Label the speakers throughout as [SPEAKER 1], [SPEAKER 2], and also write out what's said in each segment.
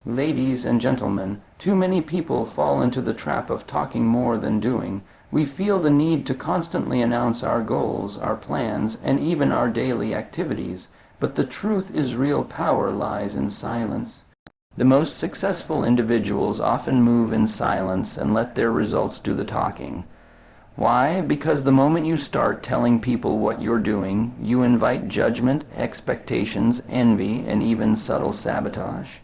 [SPEAKER 1] Ladies and gentlemen, too many people fall into the trap of talking more than doing. We feel the need to constantly announce our goals, our plans, and even our daily activities. But the truth is, real power lies in silence. The most successful individuals often move in silence and let their results do the talking. Why? Because the moment you start telling people what you're doing, you invite judgment, expectations, envy, and even subtle sabotage.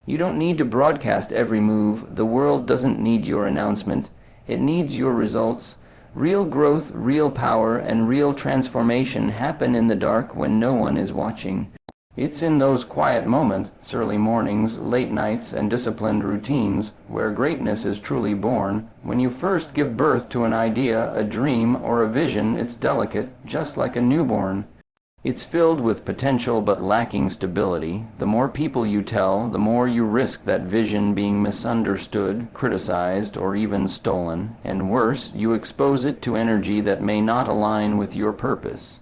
[SPEAKER 1] You don't need to broadcast every move. The world doesn't need your announcement. It needs your results. Real growth, real power, and real transformation happen in the dark when no one is watching. It's in those quiet moments, early mornings, late nights, and disciplined routines, where greatness is truly born. When you first give birth to an idea, a dream, or a vision, it's delicate, just like a newborn. It's filled with potential but lacking stability. The more people you tell, the more you risk that vision being misunderstood, criticized, or even stolen. And worse, you expose it to energy that may not align with your purpose.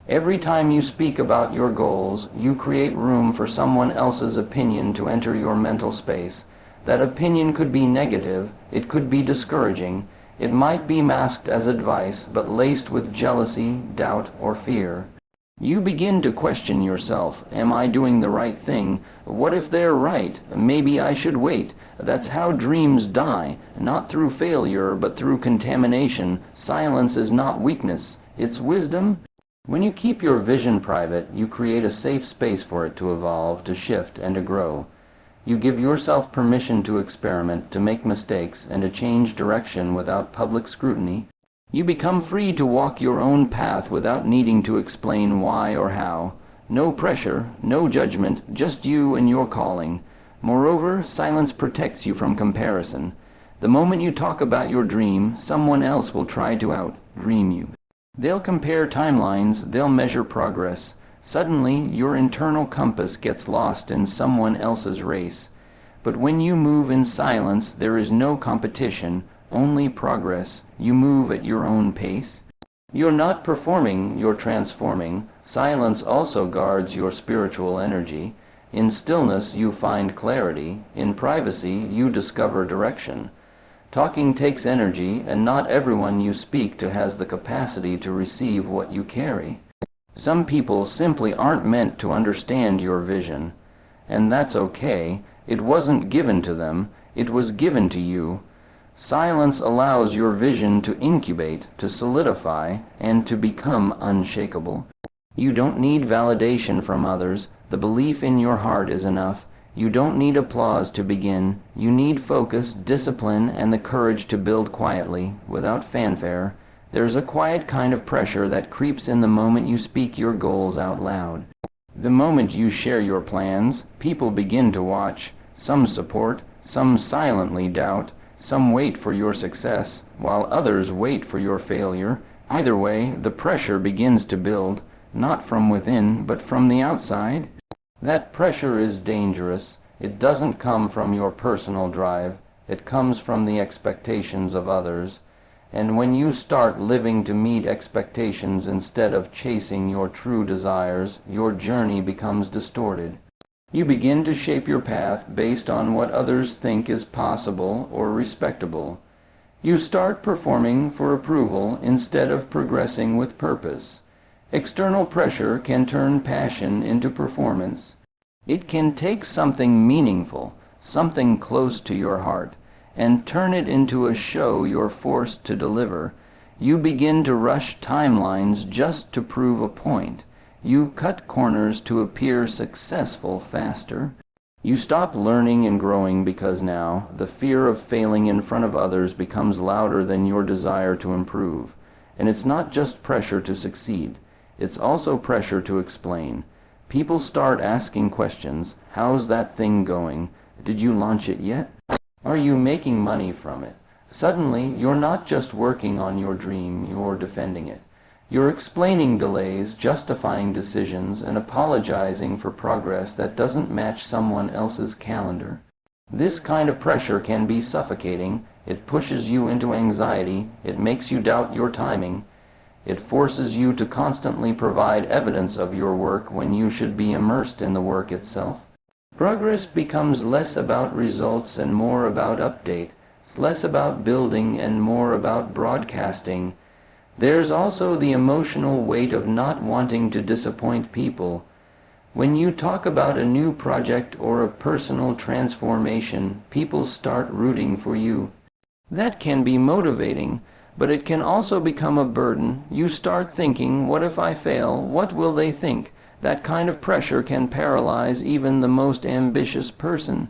[SPEAKER 1] Every time you speak about your goals, you create room for someone else's opinion to enter your mental space. That opinion could be negative, it could be discouraging, it might be masked as advice, but laced with jealousy, doubt, or fear. You begin to question yourself. Am I doing the right thing? What if they're right? Maybe I should wait. That's how dreams die, not through failure, but through contamination. Silence is not weakness, it's wisdom. When you keep your vision private, you create a safe space for it to evolve, to shift, and to grow. You give yourself permission to experiment, to make mistakes, and to change direction without public scrutiny. You become free to walk your own path without needing to explain why or how. No pressure, no judgment, just you and your calling. Moreover, silence protects you from comparison. The moment you talk about your dream, someone else will try to out-dream you. They'll compare timelines, they'll measure progress. Suddenly, your internal compass gets lost in someone else's race. But when you move in silence, there is no competition, only progress. You move at your own pace. You're not performing, you're transforming. Silence also guards your spiritual energy. In stillness, you find clarity. In privacy, you discover direction. Talking takes energy, and not everyone you speak to has the capacity to receive what you carry. Some people simply aren't meant to understand your vision. And that's okay. It wasn't given to them. It was given to you. Silence allows your vision to incubate, to solidify, and to become unshakable. You don't need validation from others. The belief in your heart is enough. You don't need applause to begin. You need focus, discipline, and the courage to build quietly, without fanfare. There's a quiet kind of pressure that creeps in the moment you speak your goals out loud. The moment you share your plans, people begin to watch. Some support, some silently doubt, some wait for your success, while others wait for your failure. Either way, the pressure begins to build, not from within, but from the outside. That pressure is dangerous. It doesn't come from your personal drive. It comes from the expectations of others. And when you start living to meet expectations instead of chasing your true desires, your journey becomes distorted. You begin to shape your path based on what others think is possible or respectable. You start performing for approval instead of progressing with purpose. External pressure can turn passion into performance. It can take something meaningful, something close to your heart, and turn it into a show you're forced to deliver. You begin to rush timelines just to prove a point. You cut corners to appear successful faster. You stop learning and growing because now the fear of failing in front of others becomes louder than your desire to improve. And it's not just pressure to succeed. It's also pressure to explain. People start asking questions. How's that thing going? Did you launch it yet? Are you making money from it? Suddenly, you're not just working on your dream, you're defending it. You're explaining delays, justifying decisions, and apologizing for progress that doesn't match someone else's calendar. This kind of pressure can be suffocating. It pushes you into anxiety. It makes you doubt your timing. It forces you to constantly provide evidence of your work when you should be immersed in the work itself. Progress becomes less about results and more about update. It's less about building and more about broadcasting. There's also the emotional weight of not wanting to disappoint people. When you talk about a new project or a personal transformation, people start rooting for you. That can be motivating, but it can also become a burden. You start thinking, what if I fail? What will they think? That kind of pressure can paralyze even the most ambitious person.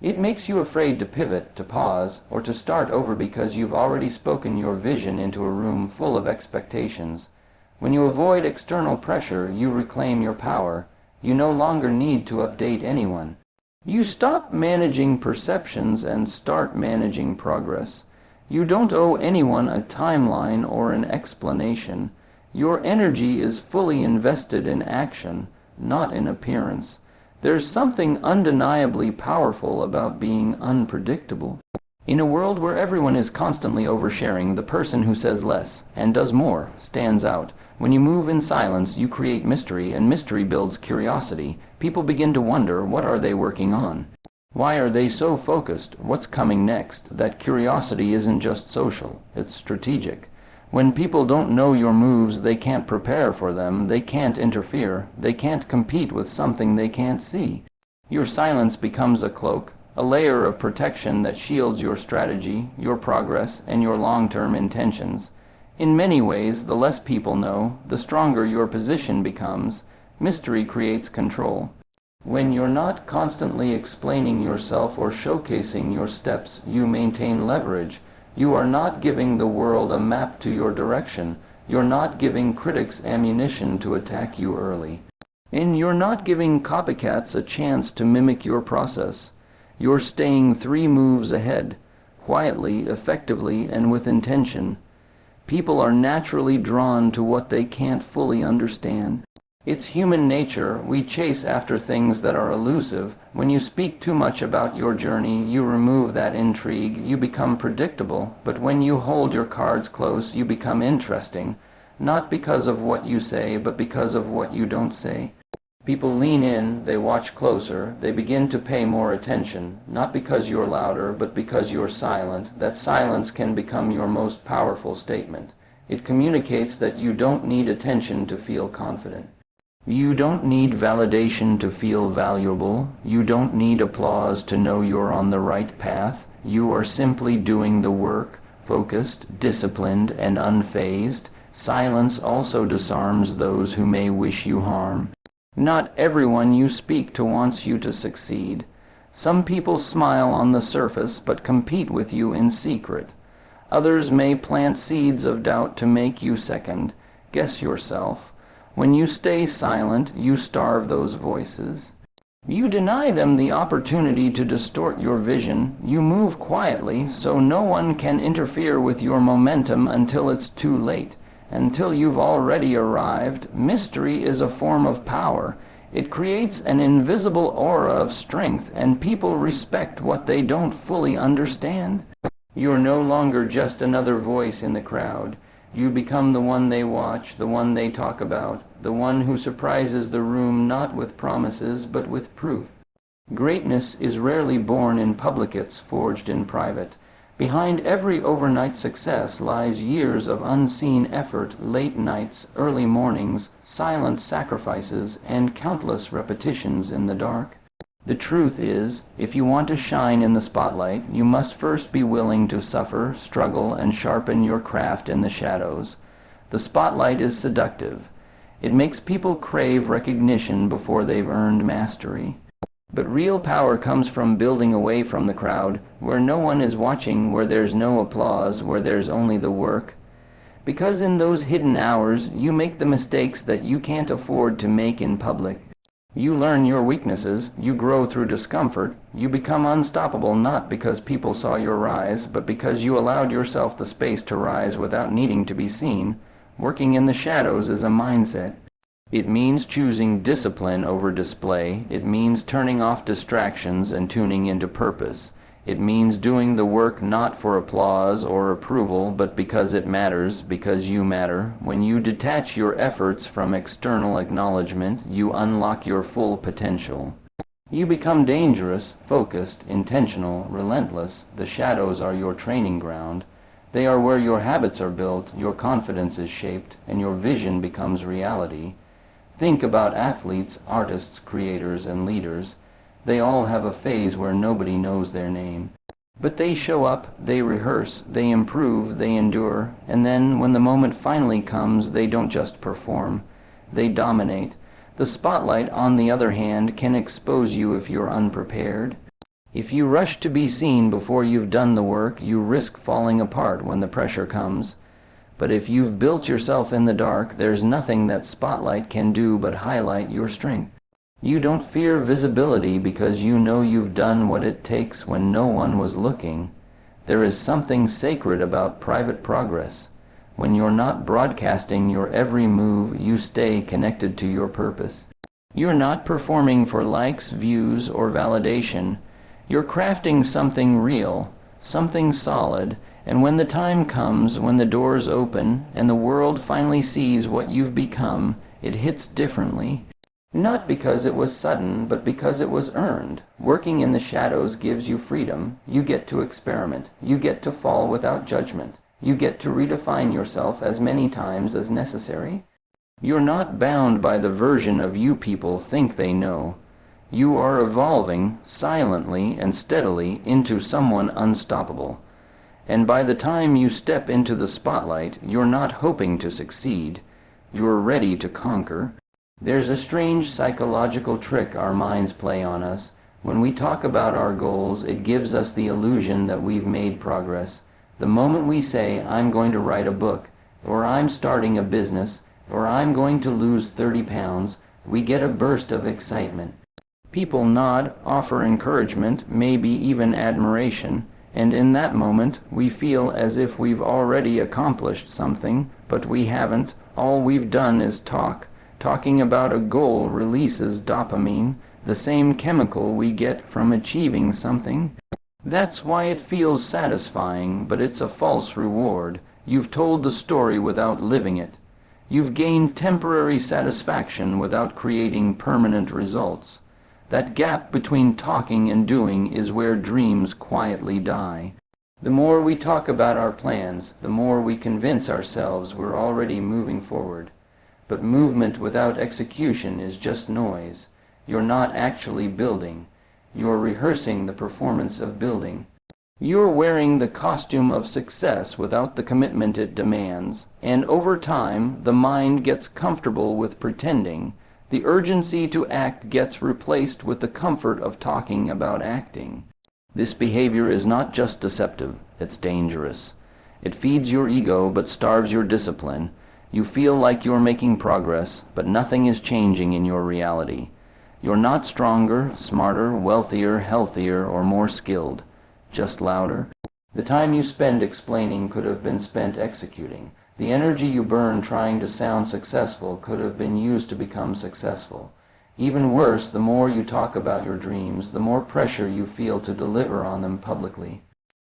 [SPEAKER 1] It makes you afraid to pivot, to pause, or to start over because you've already spoken your vision into a room full of expectations. When you avoid external pressure, you reclaim your power. You no longer need to update anyone. You stop managing perceptions and start managing progress. You don't owe anyone a timeline or an explanation. Your energy is fully invested in action, not in appearance. There's something undeniably powerful about being unpredictable. In a world where everyone is constantly oversharing, the person who says less and does more stands out. When you move in silence, you create mystery, and mystery builds curiosity. People begin to wonder, what are they working on? Why are they so focused? What's coming next? That curiosity isn't just social, it's strategic. When people don't know your moves, they can't prepare for them, they can't interfere, they can't compete with something they can't see. Your silence becomes a cloak, a layer of protection that shields your strategy, your progress, and your long-term intentions. In many ways, the less people know, the stronger your position becomes. Mystery creates control. When you're not constantly explaining yourself or showcasing your steps, you maintain leverage. You are not giving the world a map to your direction. You're not giving critics ammunition to attack you early. And you're not giving copycats a chance to mimic your process. You're staying 3 moves ahead, quietly, effectively, and with intention. People are naturally drawn to what they can't fully understand. It's human nature. We chase after things that are elusive. When you speak too much about your journey, you remove that intrigue. You become predictable. But when you hold your cards close, you become interesting. Not because of what you say, but because of what you don't say. People lean in, they watch closer, they begin to pay more attention. Not because you're louder, but because you're silent. That silence can become your most powerful statement. It communicates that you don't need attention to feel confident. You don't need validation to feel valuable. You don't need applause to know you're on the right path. You are simply doing the work, focused, disciplined, and unfazed. Silence also disarms those who may wish you harm. Not everyone you speak to wants you to succeed. Some people smile on the surface but compete with you in secret. Others may plant seeds of doubt to make you second. Guess yourself. When you stay silent, you starve those voices. You deny them the opportunity to distort your vision. You move quietly so no one can interfere with your momentum until it's too late. Until you've already arrived. Mystery is a form of power. It creates an invisible aura of strength, and people respect what they don't fully understand. You're no longer just another voice in the crowd. You become the one they watch, the one they talk about, the one who surprises the room not with promises but with proof. Greatness is rarely born in public, it's forged in private. Behind every overnight success lies years of unseen effort, late nights, early mornings, silent sacrifices, and countless repetitions in the dark. The truth is, if you want to shine in the spotlight, you must first be willing to suffer, struggle, and sharpen your craft in the shadows. The spotlight is seductive. It makes people crave recognition before they've earned mastery. But real power comes from building away from the crowd, where no one is watching, where there's no applause, where there's only the work. Because in those hidden hours, you make the mistakes that you can't afford to make in public. You learn your weaknesses, you grow through discomfort, you become unstoppable not because people saw your rise, but because you allowed yourself the space to rise without needing to be seen. Working in the shadows is a mindset. It means choosing discipline over display. It means turning off distractions and tuning into purpose. It means doing the work not for applause or approval, but because it matters, because you matter. When you detach your efforts from external acknowledgement, you unlock your full potential. You become dangerous, focused, intentional, relentless. The shadows are your training ground. They are where your habits are built, your confidence is shaped, and your vision becomes reality. Think about athletes, artists, creators, and leaders. They all have a phase where nobody knows their name. But they show up, they rehearse, they improve, they endure, and then when the moment finally comes, they don't just perform. They dominate. The spotlight, on the other hand, can expose you if you're unprepared. If you rush to be seen before you've done the work, you risk falling apart when the pressure comes. But if you've built yourself in the dark, there's nothing that spotlight can do but highlight your strength. You don't fear visibility because you know you've done what it takes when no one was looking. There is something sacred about private progress. When you're not broadcasting your every move, you stay connected to your purpose. You're not performing for likes, views, or validation. You're crafting something real, something solid, and when the time comes, when the doors open, and the world finally sees what you've become, it hits differently. Not because it was sudden, but because it was earned. Working in the shadows gives you freedom. You get to experiment. You get to fall without judgment. You get to redefine yourself as many times as necessary. You're not bound by the version of you people think they know. You are evolving, silently and steadily, into someone unstoppable. And by the time you step into the spotlight, you're not hoping to succeed. You're ready to conquer. There's a strange psychological trick our minds play on us. When we talk about our goals, it gives us the illusion that we've made progress. The moment we say, I'm going to write a book, or I'm starting a business, or I'm going to lose 30 pounds, we get a burst of excitement. People nod, offer encouragement, maybe even admiration, and in that moment we feel as if we've already accomplished something, but we haven't. All we've done is talk. Talking about a goal releases dopamine, the same chemical we get from achieving something. That's why it feels satisfying, but it's a false reward. You've told the story without living it. You've gained temporary satisfaction without creating permanent results. That gap between talking and doing is where dreams quietly die. The more we talk about our plans, the more we convince ourselves we're already moving forward. But movement without execution is just noise. You're not actually building. You're rehearsing the performance of building. You're wearing the costume of success without the commitment it demands. And over time, the mind gets comfortable with pretending. The urgency to act gets replaced with the comfort of talking about acting. This behavior is not just deceptive, it's dangerous. It feeds your ego but starves your discipline. You feel like you're making progress, but nothing is changing in your reality. You're not stronger, smarter, wealthier, healthier, or more skilled, just louder. The time you spend explaining could have been spent executing. The energy you burn trying to sound successful could have been used to become successful. Even worse, the more you talk about your dreams, the more pressure you feel to deliver on them publicly.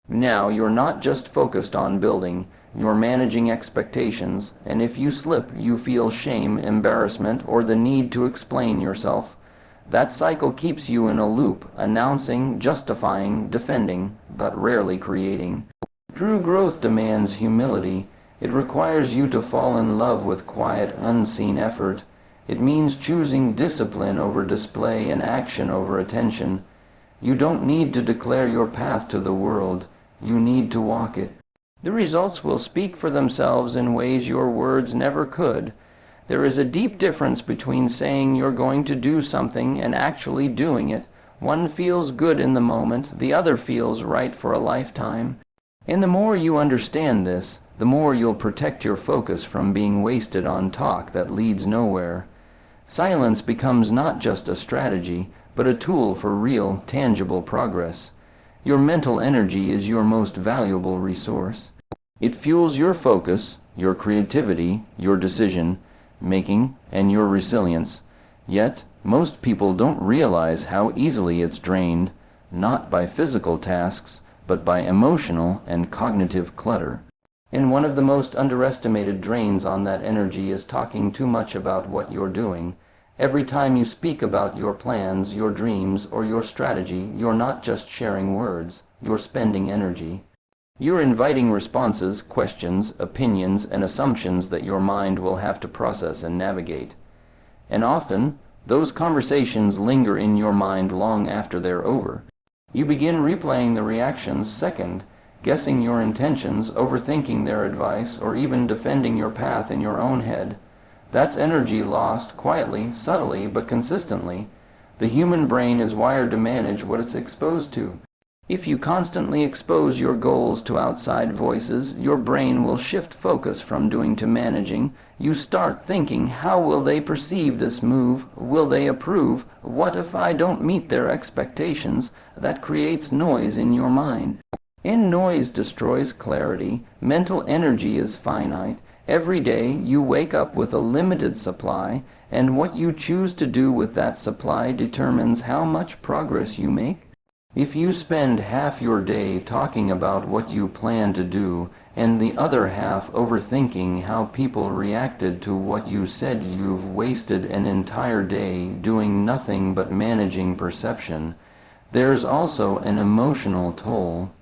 [SPEAKER 1] Now you're not just focused on building, you're managing expectations, and if you slip, you feel shame, embarrassment, or the need to explain yourself. That cycle keeps you in a loop, announcing, justifying, defending, but rarely creating. True growth demands humility. It requires you to fall in love with quiet, unseen effort. It means choosing discipline over display and action over attention. You don't need to declare your path to the world. You need to walk it. The results will speak for themselves in ways your words never could. There is a deep difference between saying you're going to do something and actually doing it. One feels good in the moment, the other feels right for a lifetime. And the more you understand this, the more you'll protect your focus from being wasted on talk that leads nowhere. Silence becomes not just a strategy, but a tool for real, tangible progress. Your mental energy is your most valuable resource. It fuels your focus, your creativity, your decision-making, and your resilience. Yet, most people don't realize how easily it's drained, not by physical tasks, but by emotional and cognitive clutter. And one of the most underestimated drains on that energy is talking too much about what you're doing. Every time you speak about your plans, your dreams, or your strategy, you're not just sharing words, you're spending energy. You're inviting responses, questions, opinions, and assumptions that your mind will have to process and navigate. And often, those conversations linger in your mind long after they're over. You begin replaying the reactions second, guessing your intentions, overthinking their advice, or even defending your path in your own head. That's energy lost quietly, subtly, but consistently. The human brain is wired to manage what it's exposed to. If you constantly expose your goals to outside voices, your brain will shift focus from doing to managing. You start thinking, how will they perceive this move? Will they approve? What if I don't meet their expectations? That creates noise in your mind. And noise destroys clarity. Mental energy is finite. Every day you wake up with a limited supply, and what you choose to do with that supply determines how much progress you make. If you spend half your day talking about what you plan to do, and the other half overthinking how people reacted to what you said, you've wasted an entire day doing nothing but managing perception. There's also an emotional toll.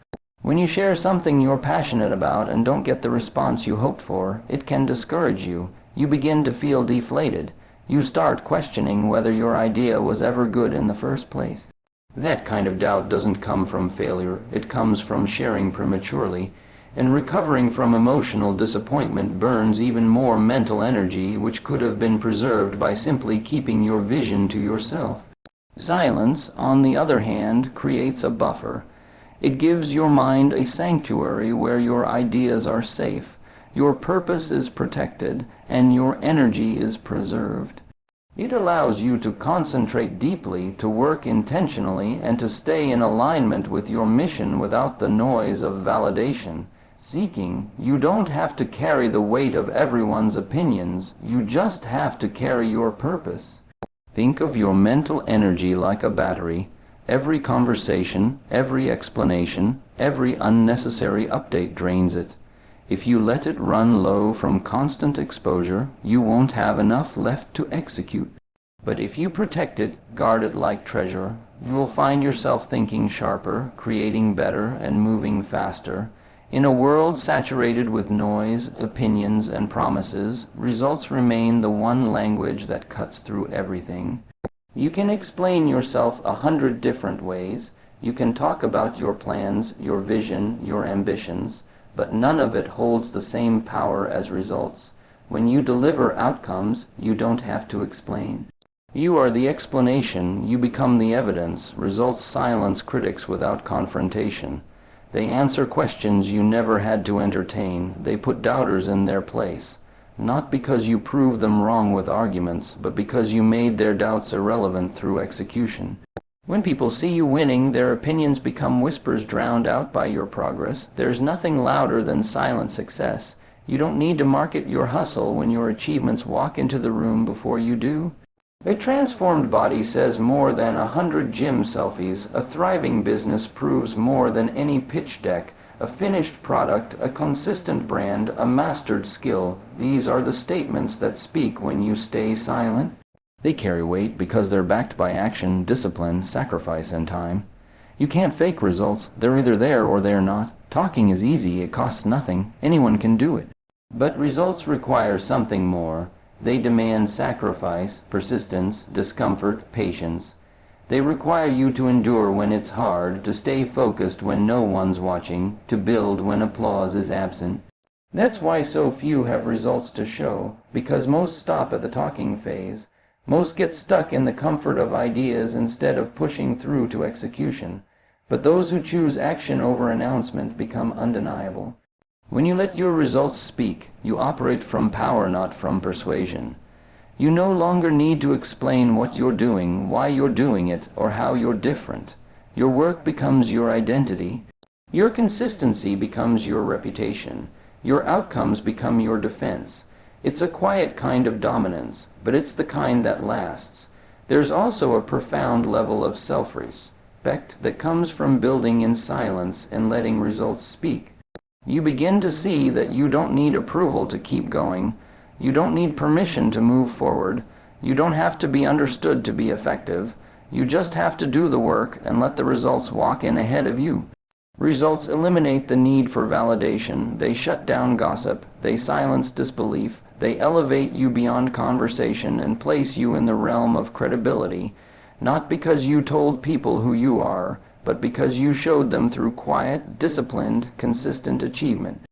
[SPEAKER 1] When you share something you're passionate about and don't get the response you hoped for, it can discourage you. You begin to feel deflated. You start questioning whether your idea was ever good in the first place. That kind of doubt doesn't come from failure. It comes from sharing prematurely. And recovering from emotional disappointment burns even more mental energy, which could have been preserved by simply keeping your vision to yourself. Silence, on the other hand, creates a buffer. It gives your mind a sanctuary where your ideas are safe, your purpose is protected, and your energy is preserved. It allows you to concentrate deeply, to work intentionally, and to stay in alignment with your mission without the noise of validation. Seeking, you don't have to carry the weight of everyone's opinions, you just have to carry your purpose. Think of your mental energy like a battery. Every conversation, every explanation, every unnecessary update drains it. If you let it run low from constant exposure, you won't have enough left to execute. But if you protect it, guard it like treasure, you will find yourself thinking sharper, creating better, and moving faster. In a world saturated with noise, opinions, and promises, results remain the one language that cuts through everything. You can explain yourself 100 different ways. You can talk about your plans, your vision, your ambitions, but none of it holds the same power as results. When you deliver outcomes, you don't have to explain. You are the explanation, you become the evidence. Results silence critics without confrontation. They answer questions you never had to entertain. They put doubters in their place. Not because you proved them wrong with arguments, but because you made their doubts irrelevant through execution. When people see you winning, their opinions become whispers drowned out by your progress. There's nothing louder than silent success. You don't need to market your hustle when your achievements walk into the room before you do. A transformed body says more than 100 gym selfies. A thriving business proves more than any pitch deck. A finished product, a consistent brand, a mastered skill. These are the statements that speak when you stay silent. They carry weight because they're backed by action, discipline, sacrifice, and time. You can't fake results. They're either there or they're not. Talking is easy. It costs nothing. Anyone can do it. But results require something more. They demand sacrifice, persistence, discomfort, patience. They require you to endure when it's hard, to stay focused when no one's watching, to build when applause is absent. That's why so few have results to show, because most stop at the talking phase. Most get stuck in the comfort of ideas instead of pushing through to execution. But those who choose action over announcement become undeniable. When you let your results speak, you operate from power, not from persuasion. You no longer need to explain what you're doing, why you're doing it, or how you're different. Your work becomes your identity. Your consistency becomes your reputation. Your outcomes become your defense. It's a quiet kind of dominance, but it's the kind that lasts. There's also a profound level of self-respect that comes from building in silence and letting results speak. You begin to see that you don't need approval to keep going. You don't need permission to move forward. You don't have to be understood to be effective. You just have to do the work and let the results walk in ahead of you. Results eliminate the need for validation. They shut down gossip. They silence disbelief. They elevate you beyond conversation and place you in the realm of credibility, not because you told people who you are, but because you showed them through quiet, disciplined, consistent achievement.